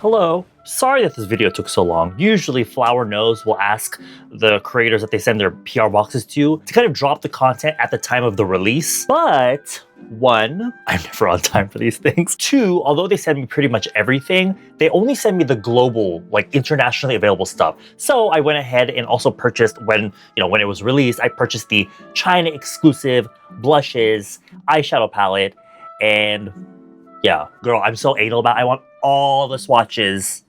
Hello. Sorry that this video took so long. Usually Flower Knows will ask the creators that they send their PR boxes to kind of drop the content at the time of the release. But one, I'm never on time for these things. Two, although they send me pretty much everything, they only send me the global, like internationally available stuff. So I went ahead and also purchased when it was released, I purchased the China exclusive blushes, eyeshadow palette, and yeah, girl, I'm so anal about it. I want all the swatches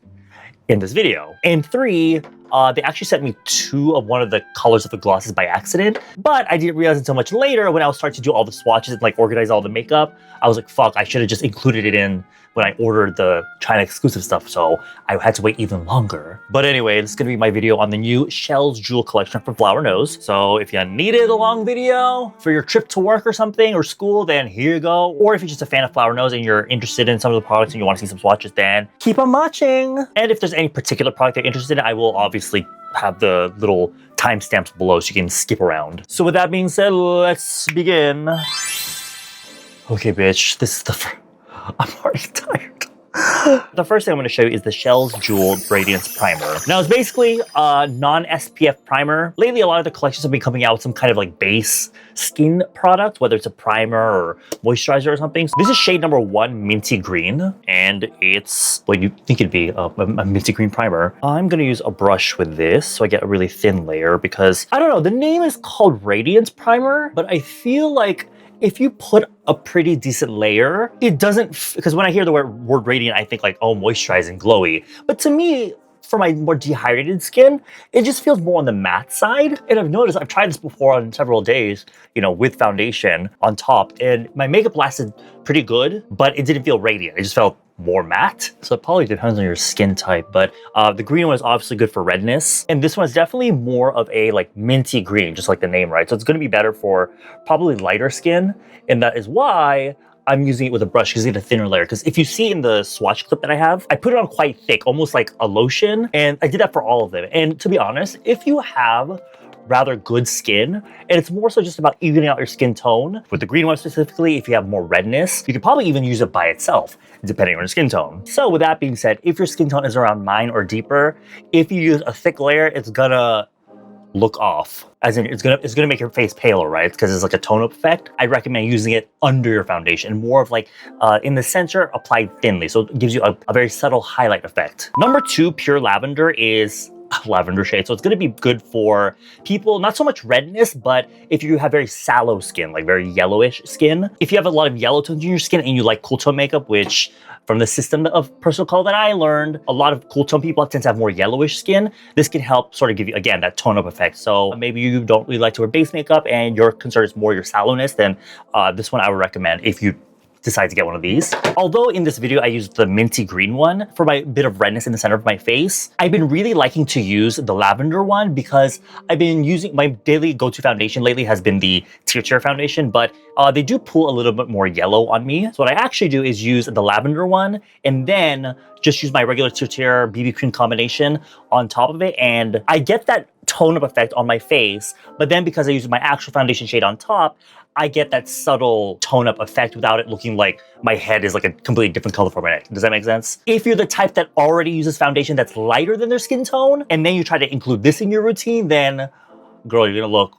in this video. And three, they actually sent me two of one of the colors of the glosses by accident, but I didn't realize until much later when I was starting to do all the swatches and like organize all the makeup. I was like, fuck, I should have just included it in when I ordered the China exclusive stuff, so I had to wait even longer. But anyway, this is gonna be my video on the new Shells Jewel collection from Flower Knows. So if you needed a long video for your trip to work or something, or school, then here you go. Or if you're just a fan of Flower Knows and you're interested in some of the products and you want to see some swatches, then keep on watching. And if there's any particular product you're interested in, I will obviously have the little timestamps below so you can skip around. So with that being said, let's begin. Okay, bitch, this is the I'm already tired. The first thing I'm going to show you is the Shells Jewel Radiance Primer. Now, it's basically a non-SPF primer. Lately, a lot of the collections have been coming out with some kind of like base skin product, whether it's a primer or moisturizer or something. So this is shade number 1, Minty Green, and it's what you think it'd be, a minty green primer. I'm going to use a brush with this so I get a really thin layer because, I don't know, the name is called Radiance Primer, but I feel like if you put a pretty decent layer, it doesn't, because when I hear the word radiant, I think like, oh, moisturizing, glowy. But to me, for my more dehydrated skin, it just feels more on the matte side. And I've noticed, I've tried this before on several days, with foundation on top, and my makeup lasted pretty good, but it didn't feel radiant. It just felt more matte. So it probably depends on your skin type, but the green one is obviously good for redness. And this one is definitely more of a like minty green, just like the name, right? So it's gonna be better for probably lighter skin. And that is why I'm using it with a brush because you get a thinner layer. Because if you see in the swatch clip that I have, I put it on quite thick, almost like a lotion. And I did that for all of them. And to be honest, if you have rather good skin, and it's more so just about evening out your skin tone. With the green one specifically, if you have more redness, you could probably even use it by itself, depending on your skin tone. So with that being said, if your skin tone is around mine or deeper, if you use a thick layer, it's gonna look off. As in, it's gonna make your face paler, right? Because it's like a tone-up effect. I recommend using it under your foundation, more of like in the center, applied thinly. So it gives you a very subtle highlight effect. Number 2, Pure Lavender is lavender shade. So it's going to be good for people, not so much redness, but if you have very sallow skin, like very yellowish skin. If you have a lot of yellow tones in your skin and you like cool tone makeup, which from the system of personal color that I learned, a lot of cool tone people tend to have more yellowish skin. This can help sort of give you, again, that tone up effect. So maybe you don't really like to wear base makeup and your concern is more your sallowness, then this one I would recommend if you decide to get one of these. Although in this video I used the minty green one for my bit of redness in the center of my face, I've been really liking to use the lavender one because I've been using my daily go-to foundation lately has been the Tear foundation, but they do pull a little bit more yellow on me. So what I actually do is use the lavender one and then just use my regular Tear BB cream combination on top of it, and I get that tone-up effect on my face, but then because I use my actual foundation shade on top, I get that subtle tone-up effect without it looking like my head is like a completely different color from my neck. Does that make sense? If you're the type that already uses foundation that's lighter than their skin tone, and then you try to include this in your routine, then, girl, you're gonna look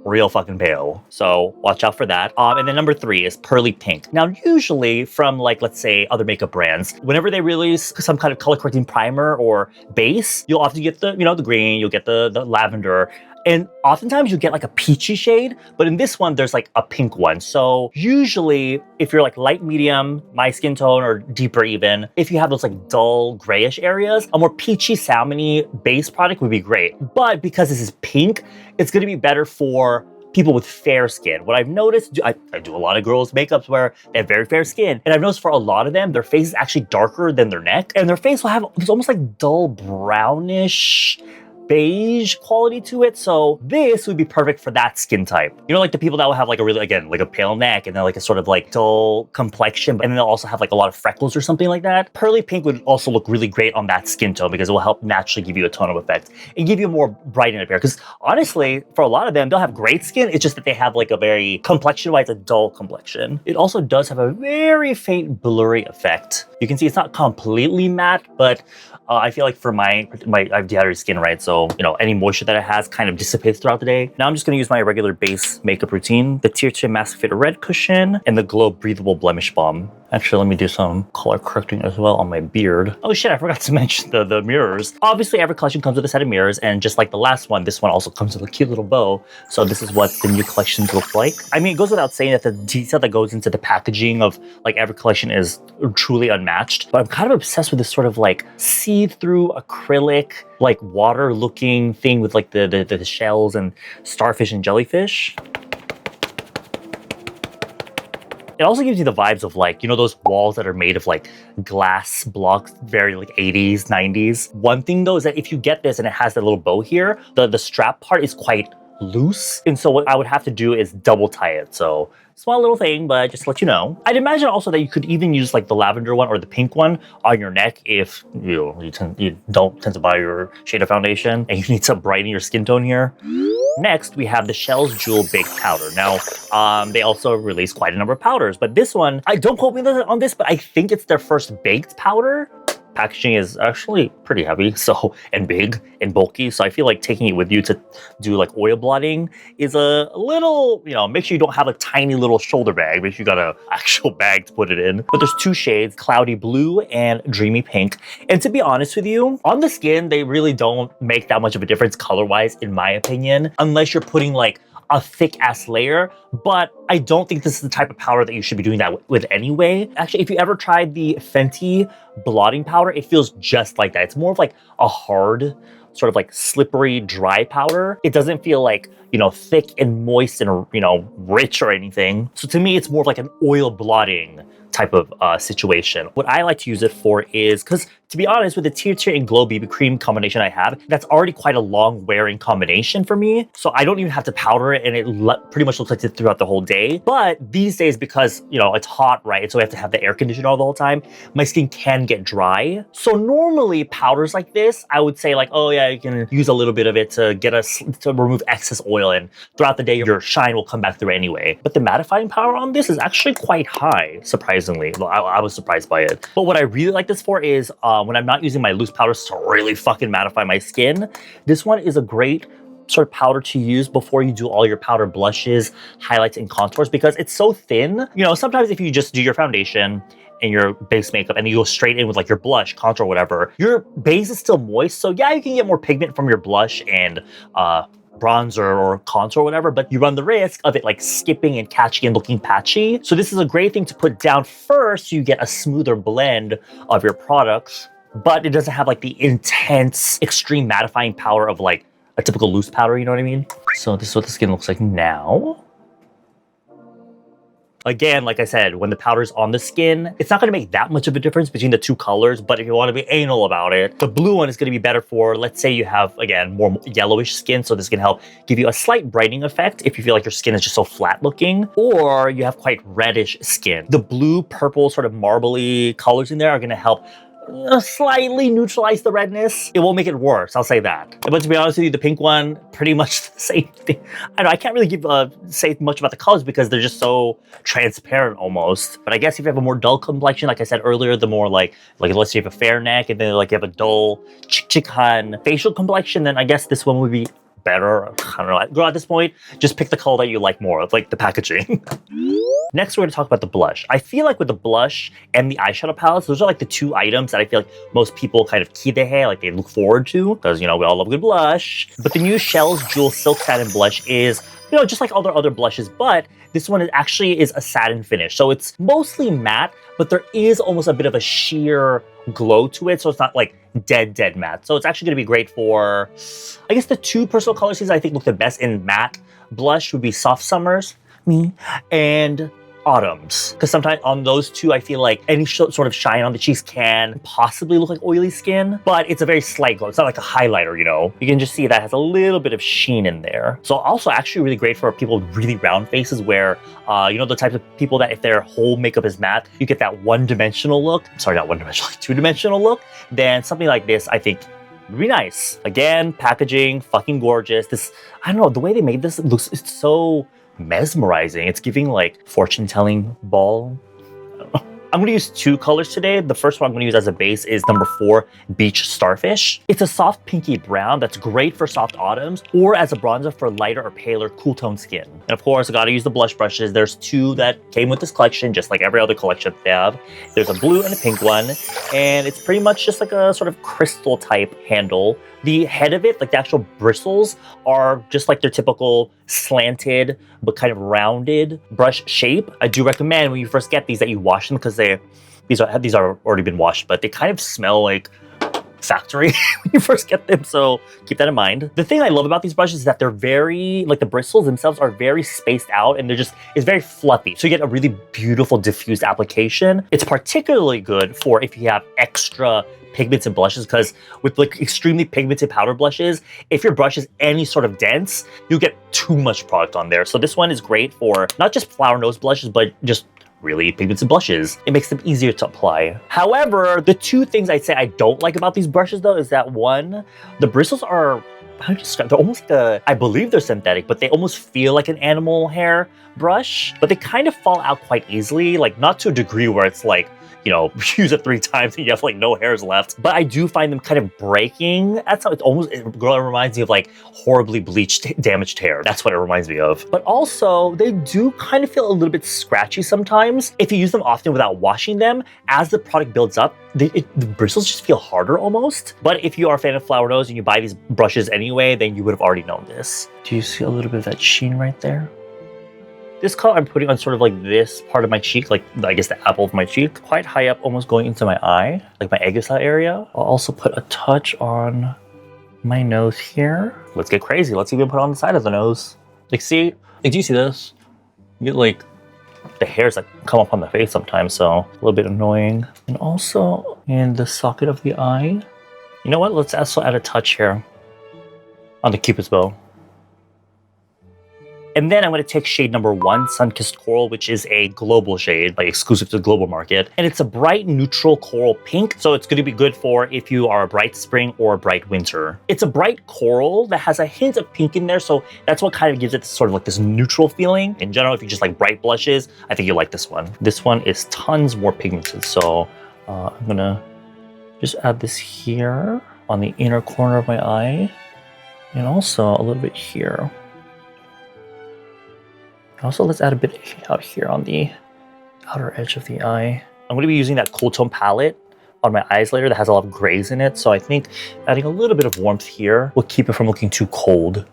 real fucking pale. So watch out for that. And then number 3 is Pearly Pink. Now, usually from like, let's say other makeup brands, whenever they release some kind of color correcting primer or base, you'll often get the, the green, you'll get the lavender, and oftentimes you get like a peachy shade, but in this one, there's like a pink one. So usually if you're like light medium, my skin tone, or deeper even, if you have those like dull grayish areas, a more peachy salmony base product would be great. But because this is pink, it's gonna be better for people with fair skin. What I've noticed, I do a lot of girls' makeups where they have very fair skin, and I've noticed for a lot of them, their face is actually darker than their neck, and their face will have this almost like dull brownish beige quality to it. So this would be perfect for that skin type. You know, like the people that will have like a really, again, like a pale neck and then like a sort of like dull complexion, and then they'll also have like a lot of freckles or something like that. Pearly pink would also look really great on that skin tone because it will help naturally give you a tone of effect and give you a more brighten appearance. Because honestly, for a lot of them, they'll have great skin. It's just that they have like a very complexion-wise, a dull complexion. It also does have a very faint blurry effect. You can see it's not completely matte, but I feel like for I have dehydrated skin, right? So, you know, any moisture that it has kind of dissipates throughout the day. Now I'm just going to use my regular base makeup routine, the Tier 2 Mask Fit Red Cushion, and the Glow Breathable Blemish Balm. Actually, let me do some color correcting as well on my beard. Oh shit, I forgot to mention the mirrors. Obviously, every collection comes with a set of mirrors, and just like the last one, this one also comes with a cute little bow. So this is what the new collections look like. I mean, it goes without saying that the detail that goes into the packaging of like every collection is truly unmatched. But I'm kind of obsessed with this sort of like see-through acrylic, like water-looking thing with like the shells and starfish and jellyfish. It also gives you the vibes of like, you know, those walls that are made of like glass blocks, very like 80s, 90s. One thing though is that if you get this and it has that little bow here, the strap part is quite loose. And so what I would have to do is double tie it. So small little thing, but just to let you know. I'd imagine also that you could even use like the lavender one or the pink one on your neck if you don't tend to buy your shade of foundation and you need to brighten your skin tone here. Next, we have the Shell's Jewel Baked Powder. Now, they also release quite a number of powders, but this one, I don't quote me on this, but I think it's their first baked powder. Packaging is actually pretty heavy, and big and bulky, so I feel like taking it with you to do like oil blotting is a little, you know, make sure you don't have a tiny little shoulder bag, make sure you got an actual bag to put it in. But there's two shades, Cloudy Blue and Dreamy Pink. And to be honest with you, on the skin, they really don't make that much of a difference color-wise, in my opinion, unless you're putting like a thick ass layer, but I don't think this is the type of powder that you should be doing that with anyway. Actually, if you ever tried the Fenty blotting powder, it feels just like that. It's more of like a hard, sort of like slippery, dry powder. It doesn't feel like, you know, thick and moist and, you know, rich or anything. So to me, it's more of like an oil blotting type of situation. What I like to use it for is, because to be honest, with the Tier 2 and Glow BB Cream combination I have, that's already quite a long wearing combination for me. So I don't even have to powder it and it pretty much looks like it throughout the whole day. But these days, because, you know, it's hot, right? So we have to have the air conditioner all the whole time. My skin can get dry. So normally powders like this, I would say like, oh yeah, you can use a little bit of it to to remove excess oil, and throughout the day, your shine will come back through anyway. But the mattifying power on this is actually quite high, surprisingly. I was surprised by it. But what I really like this for is when I'm not using my loose powders to really fucking mattify my skin, this one is a great sort of powder to use before you do all your powder blushes, highlights, and contours, because it's so thin. You know, sometimes if you just do your foundation and your base makeup and you go straight in with like your blush, contour, whatever, your base is still moist. So yeah, you can get more pigment from your blush and bronzer or contour or whatever, but you run the risk of it like skipping and catching and looking patchy. So this is a great thing to put down first so you get a smoother blend of your products, but it doesn't have like the intense, extreme mattifying power of like a typical loose powder, you know what I mean? So this is what the skin looks like now. Again, like I said, when the powder's on the skin, it's not going to make that much of a difference between the two colors, but if you want to be anal about it, the blue one is going to be better for, let's say you have, again, more yellowish skin, so this can help give you a slight brightening effect if you feel like your skin is just so flat looking, or you have quite reddish skin. The blue, purple, sort of marbly colors in there are going to help slightly neutralize the redness. It won't make it worse, I'll say that. But to be honest with you, the pink one, pretty much the same thing. I know I can't really say much about the colors because they're just so transparent almost. But I guess if you have a more dull complexion, like I said earlier, the more like let's say you have a fair neck and then like you have a dull chick-chick-han facial complexion, then I guess this one would be better. I don't know. Girl, at this point, just pick the color that you like more of, like the packaging. Next, we're going to talk about the blush. I feel like with the blush and the eyeshadow palettes, those are like the two items that I feel like most people kind of key their hair, like they look forward to, because, you know, we all love good blush. But the new Shell's Jewel Silk Satin Blush is, you know, just like all their other blushes, but this one actually is a satin finish. So it's mostly matte, but there is almost a bit of a sheer glow to it. So it's not like dead matte. So it's actually going to be great for, I guess the two personal color schemes I think look the best in matte blush would be Soft Summers, me, and Autumns, because sometimes on those two I feel like any sort of shine on the cheeks can possibly look like oily skin, but it's a very slight glow. It's not like a highlighter, you know. You can just see that has a little bit of sheen in there. So also actually really great for people with really round faces where you know, the types of people that if their whole makeup is matte, you get that one-dimensional look. Sorry, not one-dimensional, like two-dimensional look. Then something like this, I think, would be nice. Again, packaging, fucking gorgeous. This, I don't know, the way they made this looks, it's so mesmerizing. It's giving like fortune-telling ball. I don't know. I'm going to use two colors today. The first one I'm going to use as a base is number 4, Beach Starfish. It's a soft pinky brown that's great for soft autumns or as a bronzer for lighter or paler cool tone skin. And of course, I got to use the blush brushes. There's 2 that came with this collection, just like every other collection they have. There's a blue and a pink one, and it's pretty much just like a sort of crystal type handle. The head of it, like the actual bristles, are just like their typical slanted but kind of rounded brush shape. I do recommend when you first get these that you wash them because these are already been washed, but they kind of smell like factory when you first get them, so keep that in mind. The thing I love about these brushes is that they're very, like the bristles themselves are very spaced out and it's very fluffy. So you get a really beautiful diffused application. It's particularly good for if you have extra pigments and blushes, because with like extremely pigmented powder blushes, if your brush is any sort of dense, you get too much product on there. So this one is great for not just flower nose blushes, but just really pigmented blushes. It makes them easier to apply. However, the 2 things I'd say I don't like about these brushes though is that 1, the bristles are, how do you describe, they're almost like I believe they're synthetic, but they almost feel like an animal hair brush, but they kind of fall out quite easily, like not to a degree where it's like, you know, use it 3 times and you have like no hairs left. But I do find them kind of breaking. That's how it reminds me of like horribly bleached, damaged hair. That's what it reminds me of. But also, they do kind of feel a little bit scratchy sometimes. If you use them often without washing them, as the product builds up, the bristles just feel harder almost. But if you are a fan of flower nose and you buy these brushes anyway, then you would have already known this. Do you see a little bit of that sheen right there? This color I'm putting on sort of like this part of my cheek, like I guess the apple of my cheek, quite high up, almost going into my eye, like my aegis area. I'll also put a touch on my nose here. Let's get crazy. Let's even put it on the side of the nose. Like, see, like, do you see this? You get like the hairs that come up on the face sometimes, so a little bit annoying. And also in the socket of the eye. You know what? Let's also add a touch here on the Cupid's bow. And then I'm going to take shade number 1, Sun-Kissed Coral, which is a global shade, like exclusive to the global market. And it's a bright neutral coral pink, so it's going to be good for if you are a bright spring or a bright winter. It's a bright coral that has a hint of pink in there, so that's what kind of gives it sort of like this neutral feeling. In general, if you just like bright blushes, I think you'll like this one. This one is tons more pigmented, so I'm going to just add this here on the inner corner of my eye, and also a little bit here. Also, let's add a bit out here on the outer edge of the eye. I'm going to be using that cool tone palette on my eyes later that has a lot of grays in it. So I think adding a little bit of warmth here will keep it from looking too cold.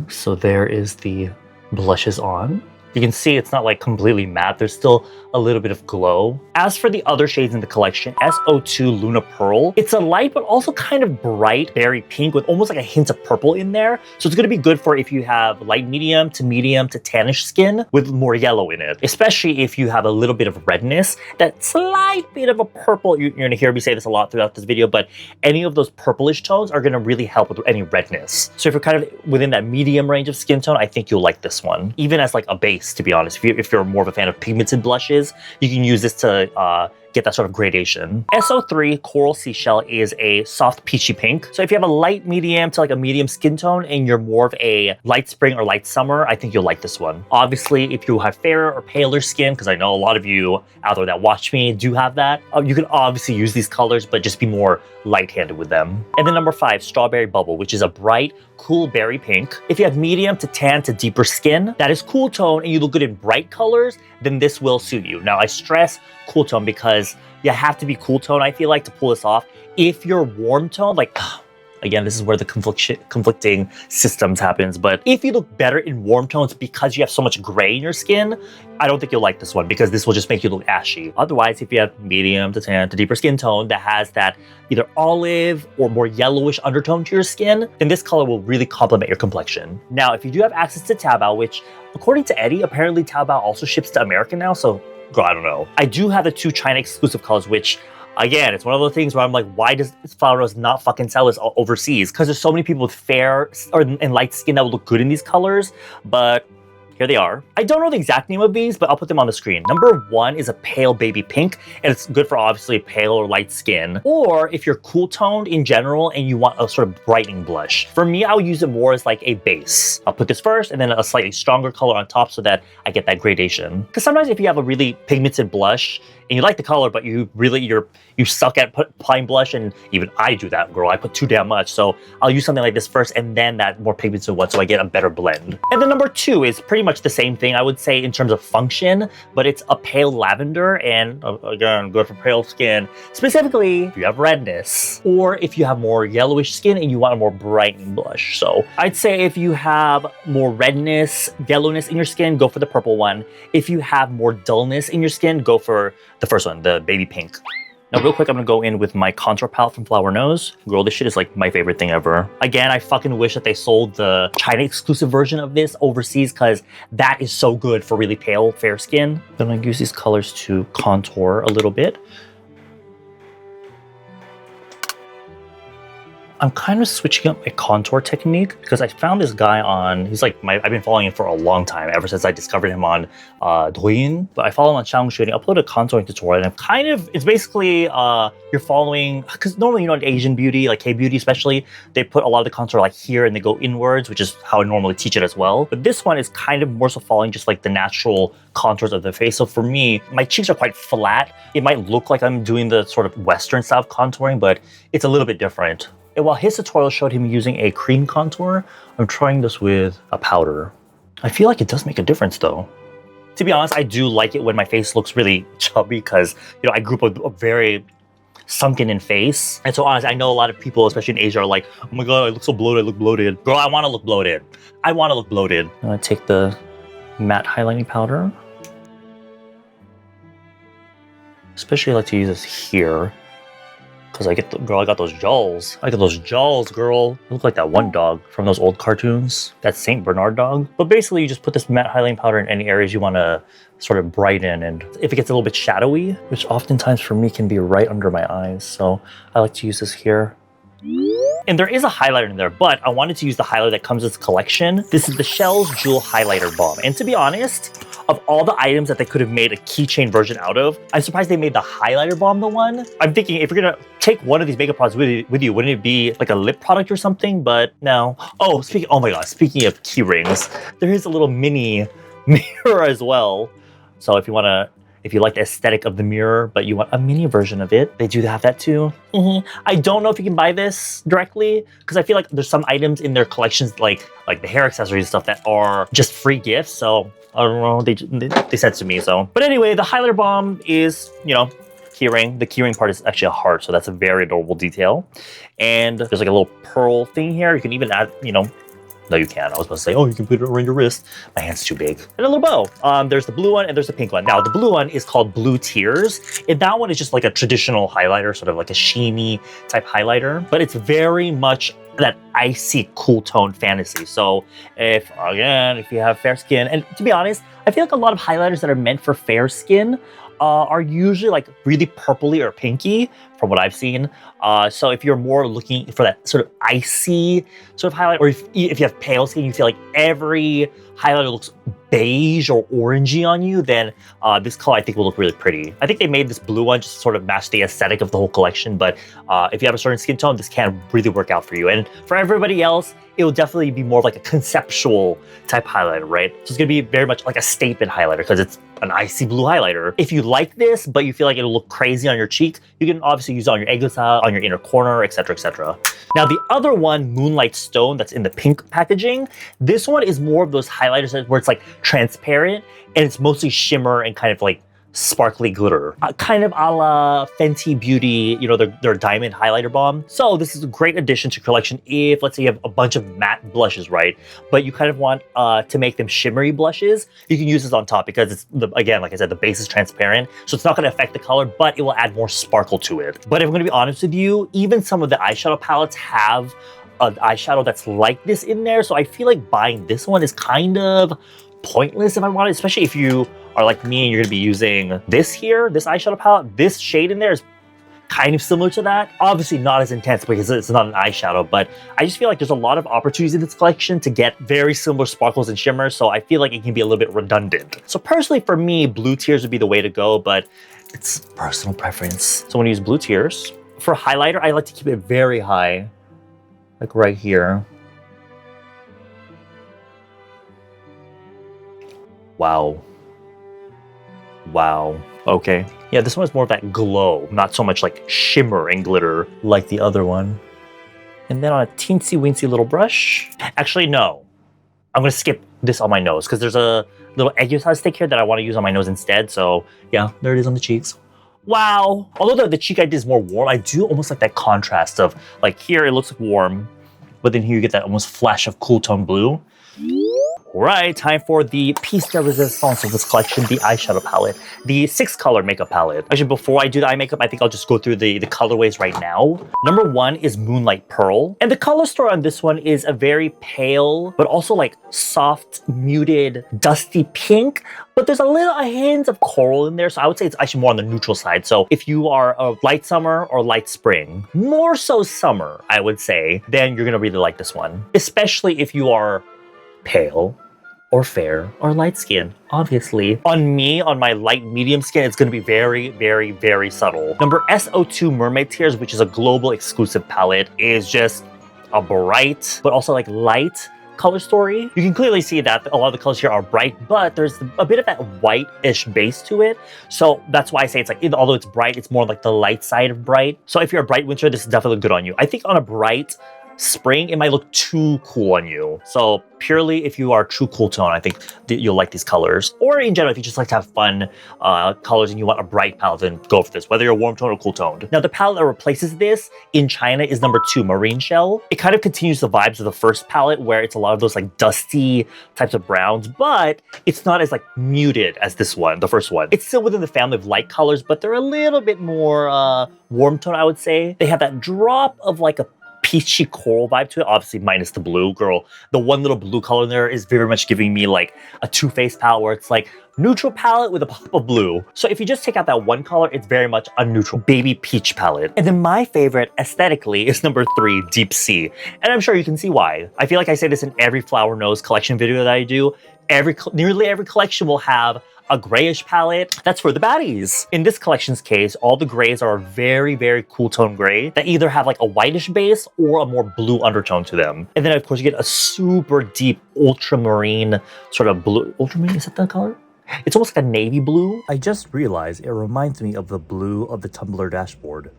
So there is the blushes on. You can see it's not like completely matte. There's still a little bit of glow. As for the other shades in the collection, SO2 Luna Pearl, it's a light but also kind of bright berry pink with almost like a hint of purple in there. So it's going to be good for if you have light medium to tannish skin with more yellow in it, especially if you have a little bit of redness. That slight bit of a purple, you're going to hear me say this a lot throughout this video, but any of those purplish tones are going to really help with any redness. So if you're kind of within that medium range of skin tone, I think you'll like this one. Even as like a base, to be honest. If you're more of a fan of pigmented blushes, you can use this to get that sort of gradation. SO3 Coral Seashell is a soft peachy pink. So if you have a light medium to like a medium skin tone and you're more of a light spring or light summer, I think you'll like this one. Obviously, if you have fairer or paler skin, because I know a lot of you out there that watch me do have that, you can obviously use these colors, but just be more light-handed with them. And then number 5, Strawberry Bubble, which is a bright, cool berry pink. If you have medium to tan to deeper skin, that is cool tone, and you look good in bright colors, then this will suit you. Now, I stress cool tone because you have to be cool tone, I feel like, to pull this off. If you're warm tone, like Again, this is where the conflicting systems happens. But if you look better in warm tones because you have so much gray in your skin, I don't think you'll like this one because this will just make you look ashy. Otherwise, if you have medium to tan to deeper skin tone that has that either olive or more yellowish undertone to your skin, then this color will really complement your complexion. Now, if you do have access to Taobao, which according to Eddie, apparently Taobao also ships to America now, so girl, I don't know. I do have the 2 China exclusive colors, which again, it's one of those things where I'm like, why does Flower Rose not fucking sell this overseas? Because there's so many people with fair and light skin that would look good in these colors, but here they are. I don't know the exact name of these, but I'll put them on the screen. Number 1 is a pale baby pink, and it's good for obviously pale or light skin. Or if you're cool toned in general and you want a sort of brightening blush. For me, I'll use it more as like a base. I'll put this first and then a slightly stronger color on top so that I get that gradation. Because sometimes if you have a really pigmented blush and you like the color, but you suck at applying blush, and even I do that, girl. I put too damn much. So I'll use something like this first and then that more pigmented one so I get a better blend. And then number 2 is pretty much the same thing, I would say, in terms of function, but it's a pale lavender, and again, good for pale skin. Specifically, if you have redness, or if you have more yellowish skin and you want a more brightening blush. So I'd say if you have more redness, yellowness in your skin, go for the purple one. If you have more dullness in your skin, go for the first one, the baby pink. Now, real quick, I'm gonna go in with my contour palette from Flower Nose. Girl, this shit is like my favorite thing ever. Again, I fucking wish that they sold the China exclusive version of this overseas because that is so good for really pale, fair skin. Then I'm gonna use these colors to contour a little bit. I'm kind of switching up my contour technique because I found this guy on, he's like I've been following him for a long time, ever since I discovered him on Douyin. But I follow him on Xiaohongshu and he uploaded a contouring tutorial, and it's basically, you're following, because normally, you know, in Asian beauty, like K-beauty especially, they put a lot of the contour like here and they go inwards, which is how I normally teach it as well. But this one is kind of more so following just like the natural contours of the face. So for me, my cheeks are quite flat. It might look like I'm doing the sort of Western style of contouring, but it's a little bit different. And while his tutorial showed him using a cream contour, I'm trying this with a powder. I feel like it does make a difference though. To be honest, I do like it when my face looks really chubby because, you know, I grew up with a very sunken in face. And so honestly, I know a lot of people, especially in Asia, are like, oh my God, I look so bloated, I look bloated. Girl, I want to look bloated. I want to look bloated. I'm gonna take the matte highlighting powder. Especially I like to use this here. Because I got those jawls. I got those jawls, girl. I look like that one dog from those old cartoons. That Saint Bernard dog. But basically, you just put this matte highlighting powder in any areas you want to sort of brighten. And if it gets a little bit shadowy, which oftentimes for me can be right under my eyes. So I like to use this here. And there is a highlighter in there, but I wanted to use the highlighter that comes with this collection. This is the Shell's Jewel Highlighter Balm. And to be honest, of all the items that they could have made a keychain version out of, I'm surprised they made the highlighter balm the one. I'm thinking if you're gonna take one of these makeup products with you, wouldn't it be like a lip product or something? But no. Oh my God, speaking of key rings, there is a little mini mirror as well. So if you like the aesthetic of the mirror, but you want a mini version of it, they do have that too. I don't know if you can buy this directly because I feel like there's some items in their collections, like the hair accessories and stuff, that are just free gifts. So I don't know, they said to me so. But anyway, the highlighter balm is, you know, keyring. The keyring part is actually a heart, so that's a very adorable detail. And there's like a little pearl thing here. You can even add, you know, no, you can't. I was going to say, oh, you can put it around your wrist. My hand's too big. And a little bow. There's the blue one and there's the pink one. Now, the blue one is called Blue Tears. And that one is just like a traditional highlighter, sort of like a sheeny type highlighter. But it's very much that icy, cool tone fantasy. So if you have fair skin, and to be honest, I feel like a lot of highlighters that are meant for fair skin are usually like really purpley or pinky from what I've seen. So if you're more looking for that sort of icy sort of highlight, or if you have pale skin, you feel like every highlighter looks beige or orangey on you, then this color I think will look really pretty. I think they made this blue one just to sort of match the aesthetic of the whole collection, but if you have a certain skin tone, this can really work out for you. And for everybody else, it will definitely be more of like a conceptual type highlighter, right? So it's gonna be very much like a statement highlighter because it's an icy blue highlighter. If you like this, but you feel like it'll look crazy on your cheek, you can obviously use it on your eggless, on your inner corner, etc., etc. Now, the other one, Moonlight Stone, that's in the pink packaging, this one is more of those highlighters where it's like transparent and it's mostly shimmer and kind of like sparkly glitter. Kind of a la Fenty Beauty, you know, their diamond highlighter balm. So this is a great addition to your collection if, let's say, you have a bunch of matte blushes, right? But you kind of want to make them shimmery blushes. You can use this on top because it's, again, like I said, the base is transparent. So it's not going to affect the color, but it will add more sparkle to it. But if I'm going to be honest with you, even some of the eyeshadow palettes have an eyeshadow that's like this in there. So I feel like buying this one is kind of pointless if I want it, especially if you are like me and you're gonna be using this here, this eyeshadow palette. This shade in there is kind of similar to that. Obviously not as intense because it's not an eyeshadow, but I just feel like there's a lot of opportunities in this collection to get very similar sparkles and shimmers, so I feel like it can be a little bit redundant. So personally for me, blue tears would be the way to go, but it's personal preference. So I'm gonna use blue tears. For highlighter, I like to keep it very high, like right here. Wow. Wow. Okay. Yeah, this one is more of that glow, not so much like shimmer and glitter like the other one. And then on a teensy weensy little brush. Actually, no. I'm going to skip this on my nose because there's a little exercise stick here that I want to use on my nose instead. So yeah, there it is on the cheeks. Wow. Although the cheek I did is more warm, I do almost like that contrast of like here it looks warm, but then here you get that almost flash of cool tone blue. All right, time for the piece de resistance of this collection, the eyeshadow palette, the 6-color makeup palette. Actually, before I do the eye makeup, I think I'll just go through the colorways right now. Number 1 is Moonlight Pearl. And the color story on this one is a very pale, but also like soft, muted, dusty pink. But there's a hint of coral in there, so I would say it's actually more on the neutral side. So if you are a light summer or light spring, more so summer, I would say, then you're gonna really like this one. Especially if you are pale or fair or light skin, obviously. On me, on my light medium skin, it's gonna be very, very, very subtle. Number SO2 Mermaid Tears, which is a global exclusive palette, is just a bright, but also like light color story. You can clearly see that a lot of the colors here are bright, but there's a bit of that white-ish base to it. So that's why I say it's like, although it's bright, it's more like the light side of bright. So if you're a bright winter, this is definitely good on you. I think on a bright spring, it might look too cool on you. So purely if you are true cool tone, I think you'll like these colors. Or in general, if you just like to have fun colors and you want a bright palette, then go for this, whether you're warm tone or cool toned. Now the palette that replaces this in China is number 2, Marine Shell. It kind of continues the vibes of the first palette where it's a lot of those like dusty types of browns, but it's not as like muted as this one, the first one. It's still within the family of light colors, but they're a little bit more warm tone, I would say. They have that drop of like a peachy coral vibe to it, obviously minus the blue. Girl, the one little blue color in there is very much giving me like a Too Faced palette where it's like neutral palette with a pop of blue. So if you just take out that one color, it's very much a neutral baby peach palette. And then my favorite aesthetically is number 3, Deep Sea. And I'm sure you can see why. I feel like I say this in every Flower Nose collection video that I do. Nearly every collection will have a grayish palette. That's for the baddies. In this collection's case, all the grays are a very, very cool tone gray that either have like a whitish base or a more blue undertone to them. And then of course you get a super deep ultramarine sort of blue. Ultramarine, is that the color? It's almost like a navy blue. I just realized it reminds me of the blue of the Tumblr dashboard.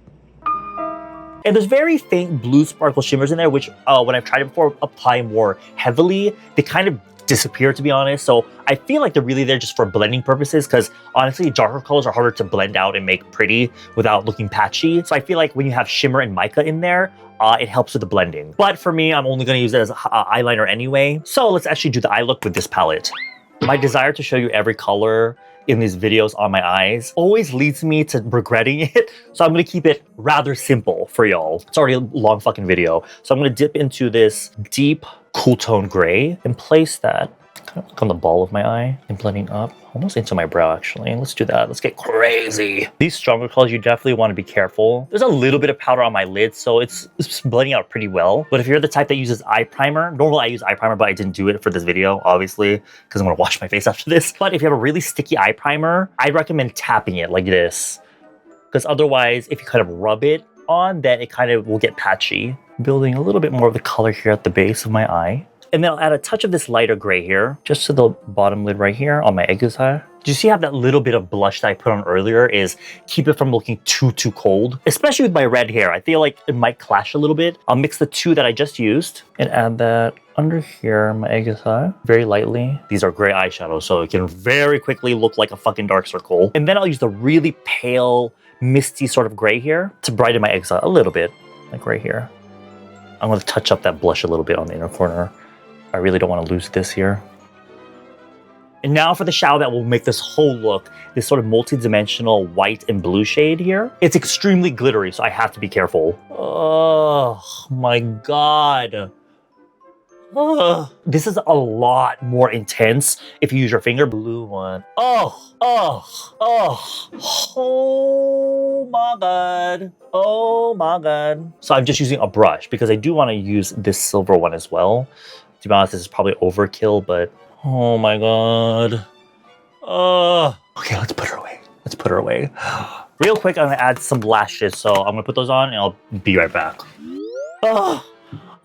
And there's very faint blue sparkle shimmers in there, which when I've tried it before, apply more heavily. They kind of disappear, to be honest. So I feel like they're really there just for blending purposes, because honestly, darker colors are harder to blend out and make pretty without looking patchy. So I feel like when you have shimmer and mica in there, it helps with the blending. But for me, I'm only going to use it as eyeliner anyway. So let's actually do the eye look with this palette. My desire to show you every color in these videos on my eyes always leads me to regretting it. So I'm going to keep it rather simple for y'all. It's already a long fucking video. So I'm going to dip into this deep cool tone gray and place that kind of on the ball of my eye and blending up almost into my brow actually. Let's do that. Let's get crazy. These stronger colors, you definitely want to be careful. There's a little bit of powder on my lid, so it's blending out pretty well. But if you're the type that uses eye primer, normally I use eye primer, but I didn't do it for this video, obviously, because I'm going to wash my face after this. But if you have a really sticky eye primer, I recommend tapping it like this, because otherwise, if you kind of rub it on, then it kind of will get patchy. Building a little bit more of the color here at the base of my eye. And then I'll add a touch of this lighter gray here, just to the bottom lid right here on my Egusai. Do you see how that little bit of blush that I put on earlier is keep it from looking too cold? Especially with my red hair, I feel like it might clash a little bit. I'll mix the two that I just used and add that under here, my Egusai, very lightly. These are gray eyeshadows, so it can very quickly look like a fucking dark circle. And then I'll use the really pale, misty sort of gray here to brighten my Egusai a little bit, like right here. I'm going to touch up that blush a little bit on the inner corner. I really don't want to lose this here. And now for the shadow that will make this whole look, this sort of multi-dimensional white and blue shade here. It's extremely glittery, so I have to be careful. Oh my god. Ugh. This is a lot more intense if you use your finger. Blue one. Oh my god. Oh my god. So I'm just using a brush because I do want to use this silver one as well. To be honest, this is probably overkill, but oh my god. Okay, let's put her away. Let's put her away. Real quick, I'm gonna add some lashes, so I'm gonna put those on and I'll be right back.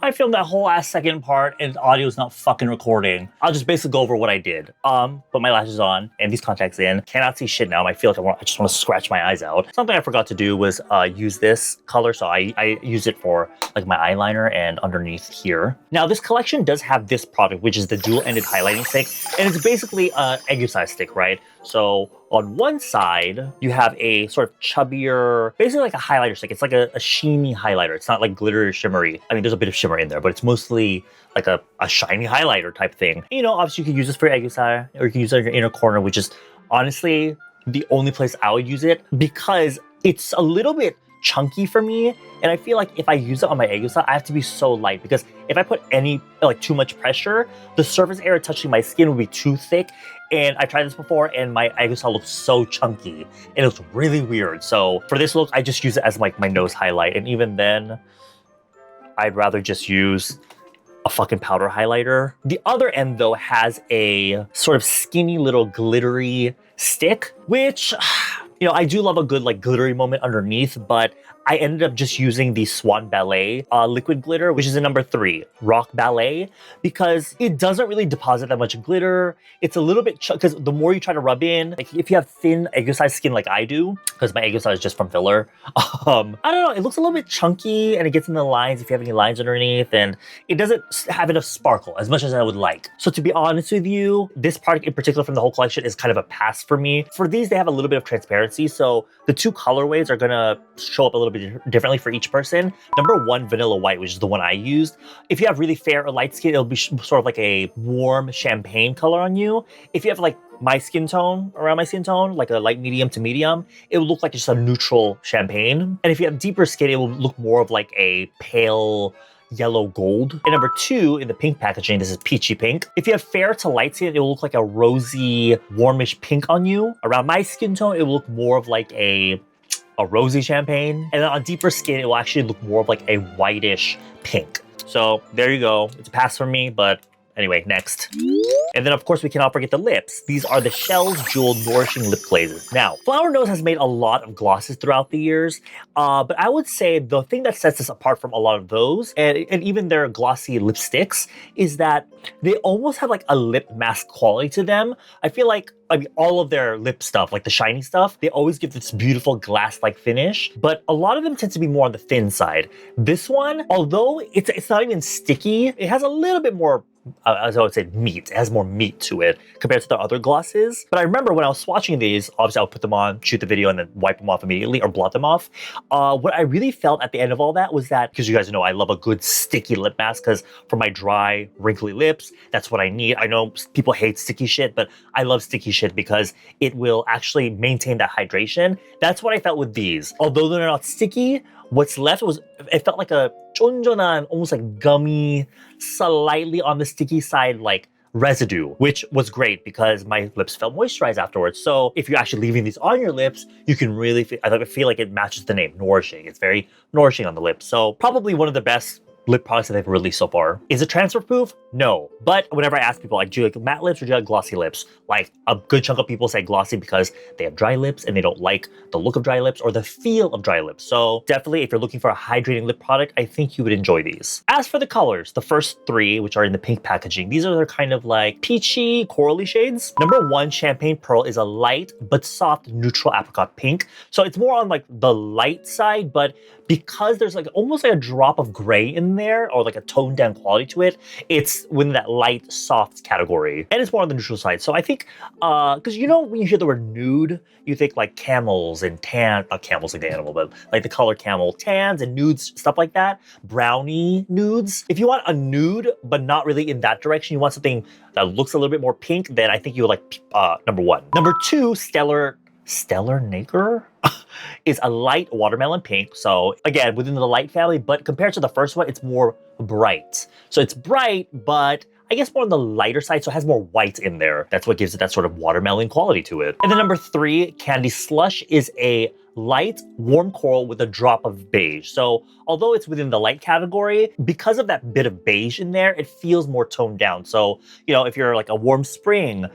I filmed that whole ass second part and the audio is not fucking recording. I'll just basically go over what I did. Put my lashes on and these contacts in. Cannot see shit now. I feel like I just want to scratch my eyes out. Something I forgot to do was use this color. So I use it for like my eyeliner and underneath here. Now this collection does have this product, which is the dual-ended highlighting stick. And it's basically an Egusai stick, right? So on one side, you have a sort of chubbier, basically like a highlighter stick. It's like a sheeny highlighter. It's not like glittery shimmery. I mean, there's a bit of shimmer in there, but it's mostly like a shiny highlighter type thing. You know, obviously you can use this for your Egusai, or you can use it on your inner corner, which is honestly the only place I would use it because it's a little bit chunky for me. And I feel like if I use it on my Egusai, I have to be so light because if I put too much pressure, the surface area touching my skin will be too thick. And I tried this before and my Egusai looks so chunky and it looks really weird. So for this look, I just use it as like my nose highlight. And even then, I'd rather just use a fucking powder highlighter. The other end though has a sort of skinny little glittery stick, which, you know, I do love a good like glittery moment underneath, but I ended up just using the Swan Ballet liquid glitter, which is a number 3, Rock Ballet, because it doesn't really deposit that much glitter. It's a little bit, because the more you try to rub in, like if you have thin Egusai skin like I do, because my Egusai is just from filler, I don't know, it looks a little bit chunky and it gets in the lines if you have any lines underneath, and it doesn't have enough sparkle as much as I would like. So to be honest with you, this product in particular from the whole collection is kind of a pass for me. For these, they have a little bit of transparency, so the two colorways are gonna show up a little bit differently for each person. Number 1, Vanilla White, which is the one I used. If you have really fair or light skin, it'll be sort of like a warm champagne color on you. If you have like my skin tone, around my skin tone, like a light medium to medium, it will look like just a neutral champagne. And if you have deeper skin, it will look more of like a pale yellow gold. And number 2, in the pink packaging, this is peachy pink. If you have fair to light skin, it will look like a rosy, warmish pink on you. Around my skin tone, it will look more of like a rosy champagne. And then on deeper skin, it will actually look more of like a whitish pink. So there you go. It's a pass for me, but anyway, next. And then of course we cannot forget the lips. These are the Shell's Jewel Nourishing Lip Glazes. Now, Flower Nose has made a lot of glosses throughout the years, but I would say the thing that sets this apart from a lot of those, and even their glossy lipsticks, is that they almost have like a lip mask quality to them. I feel like, I mean, all of their lip stuff, like the shiny stuff, they always give this beautiful glass-like finish, but a lot of them tend to be more on the thin side. This one, although it's not even sticky, it has a little bit more, as I would say, meat. It has more meat to it compared to the other glosses. But I remember when I was swatching these, obviously I'll put them on, shoot the video, and then wipe them off immediately or blot them off. What I really felt at the end of all that was that, because you guys know I love a good sticky lip mask, because for my dry, wrinkly lips, that's what I need. I know people hate sticky shit, but I love sticky shit because it will actually maintain that hydration. That's what I felt with these. Although they're not sticky, what's left was, it felt like a 쫀쫀한, almost like gummy, slightly on the sticky side, like residue, which was great because my lips felt moisturized afterwards. So if you're actually leaving these on your lips, you can really feel like it matches the name, Nourishing. It's very nourishing on the lips. So probably one of the best lip products that they've released so far. Is it transfer proof? No. But whenever I ask people, like, do you like matte lips or do you like glossy lips? Like, a good chunk of people say glossy because they have dry lips and they don't like the look of dry lips or the feel of dry lips. So definitely, if you're looking for a hydrating lip product, I think you would enjoy these. As for the colors, the first three, which are in the pink packaging, these are their kind of like peachy, corally shades. Number 1, Champagne Pearl, is a light but soft neutral apricot pink. So it's more on like the light side, but because there's like almost like a drop of gray in there or like a toned down quality to it, it's within that light soft category, and it's more on the neutral side. So I think because you know when you hear the word nude, you think like camels and tan, not camels like the animal, but like the color camel, tans and nudes, stuff like that, brownie nudes. If you want a nude but not really in that direction, you want something that looks a little bit more pink, then I think you would like number 1. Number 2, Stellar Nacre is a light watermelon pink. So again, within the light family, but compared to the first one, it's more bright. So it's bright, but I guess more on the lighter side, so it has more white in there. That's what gives it that sort of watermelon quality to it. And then number 3, Candy Slush, is a light, warm coral with a drop of beige. So although it's within the light category, because of that bit of beige in there, it feels more toned down. So, you know, if you're like a warm spring,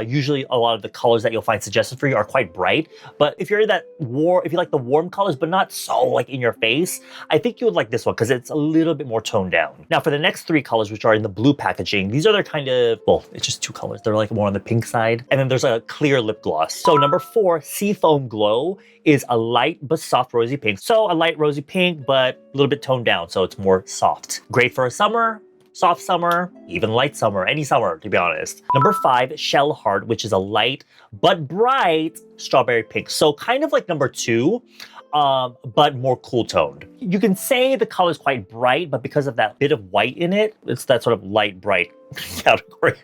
usually a lot of the colors that you'll find suggested for you are quite bright. But if you're in that if you like the warm colors, but not so like in your face, I think you would like this one because it's a little bit more toned down. Now for the next 3 colors, which are in the blue packaging, these are their kind of, well, it's just 2 colors. They're like more on the pink side. And then there's a clear lip gloss. So number 4, Seafoam Glow, is a light but soft rosy pink. So a light rosy pink, but a little bit toned down, so it's more soft. Great for a summer, soft summer, even light summer, any summer, to be honest. Number 5, Shell Heart, which is a light but bright strawberry pink. So kind of like number 2, but more cool toned. You can say the color is quite bright, but because of that bit of white in it, it's that sort of light, bright category.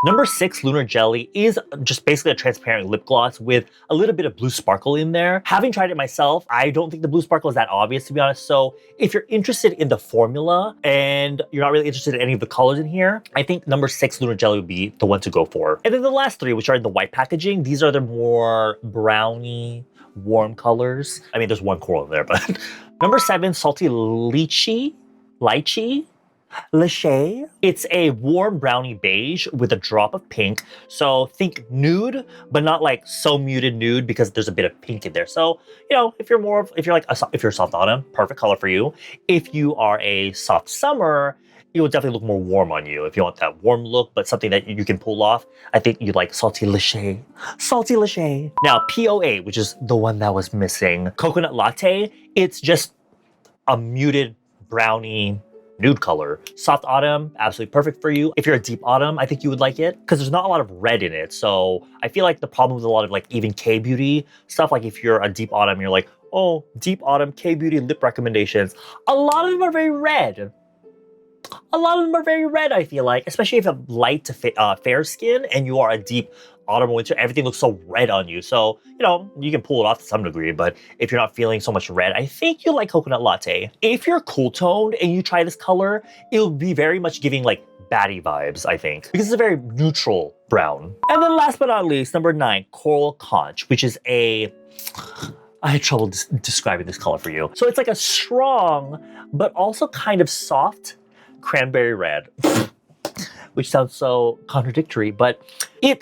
Number 6, Lunar Jelly, is just basically a transparent lip gloss with a little bit of blue sparkle in there. Having tried it myself, I don't think the blue sparkle is that obvious, to be honest. So if you're interested in the formula and you're not really interested in any of the colors in here, I think number 6, Lunar Jelly, would be the one to go for. And then the last 3, which are in the white packaging, these are the more browny, warm colors. I mean, there's one coral in there, but number 7, Salty Lychee. Lachey. It's a warm brownie beige with a drop of pink. So think nude, but not like so muted nude because there's a bit of pink in there. So, you know, if you're a soft autumn, perfect color for you. If you are a soft summer, it will definitely look more warm on you. If you want that warm look, but something that you can pull off, I think you'd like Salty Lachey. Salty Lachey. Now, POA, which is the one that was missing, Coconut Latte, it's just a muted brownie nude color. Soft autumn, absolutely perfect for you. If you're a deep autumn, I think you would like it because there's not a lot of red in it. So I feel like the problem with a lot of like even K-beauty stuff, like if you're a deep autumn, you're like, oh, deep autumn K-beauty lip recommendations. A lot of them are very red. I feel like, especially if you have light to fair skin and you are a deep autumn or winter, everything looks so red on you. So, you know, you can pull it off to some degree, but if you're not feeling so much red, I think you'll like Coconut Latte. If you're cool toned and you try this color, it'll be very much giving like baddie vibes, I think, because it's a very neutral brown. And then last but not least, number 9, Coral Conch, which is I had trouble describing this color for you. So it's like a strong, but also kind of soft cranberry red, which sounds so contradictory, but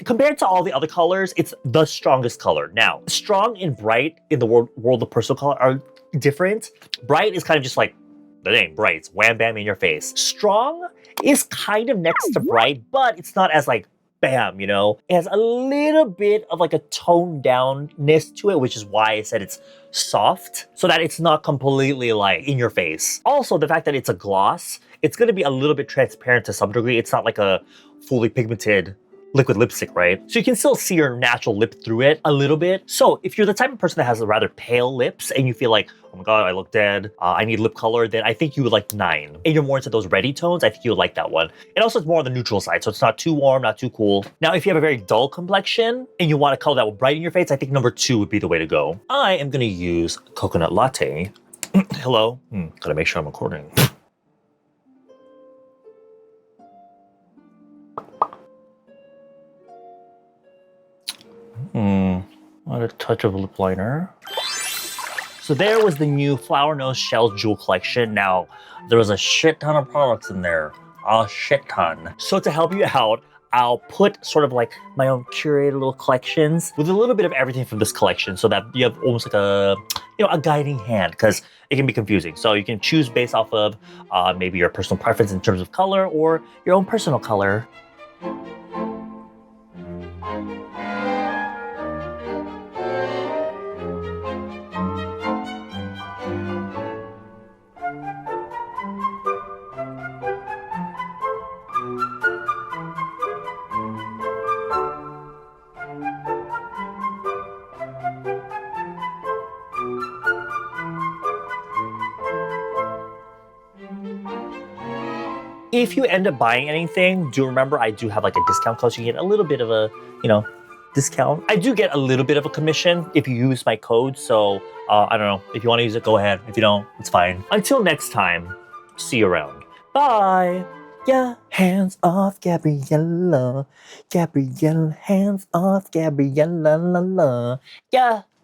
compared to all the other colors, it's the strongest color. Now, strong and bright in the world of personal color are different. Bright is kind of just like the name, bright. It's wham bam in your face. Strong is kind of next to bright, but it's not as like bam, you know? It has a little bit of like a toned downness to it, which is why I said it's soft, so that it's not completely like in your face. Also, the fact that it's a gloss, it's gonna be a little bit transparent to some degree. It's not like a fully pigmented liquid lipstick, right? So you can still see your natural lip through it a little bit. So if you're the type of person that has a rather pale lips and you feel like, oh my God, I look dead, I need lip color, then I think you would like 9. And you're more into those ready tones, I think you would like that one. And also it's more on the neutral side, so it's not too warm, not too cool. Now, if you have a very dull complexion and you want a color that will brighten your face, I think number 2 would be the way to go. I am gonna use Coconut Latte. Hello, gotta make sure I'm recording. What a touch of lip liner. So there was the new Flower Nose Shell Jewel Collection. Now, there was a shit ton of products in there. A shit ton. So to help you out, I'll put sort of like my own curated little collections with a little bit of everything from this collection so that you have almost like a, a guiding hand, because it can be confusing. So you can choose based off of maybe your personal preference in terms of color or your own personal color. If you end up buying anything, do remember I do have like a discount code, so you get a little bit of a, discount. I do get a little bit of a commission if you use my code, so I don't know. If you want to use it, go ahead. If you don't, it's fine. Until next time, see you around. Bye! Yeah, hands off Gabriella. Gabriella, hands off Gabriella, la la. Yeah.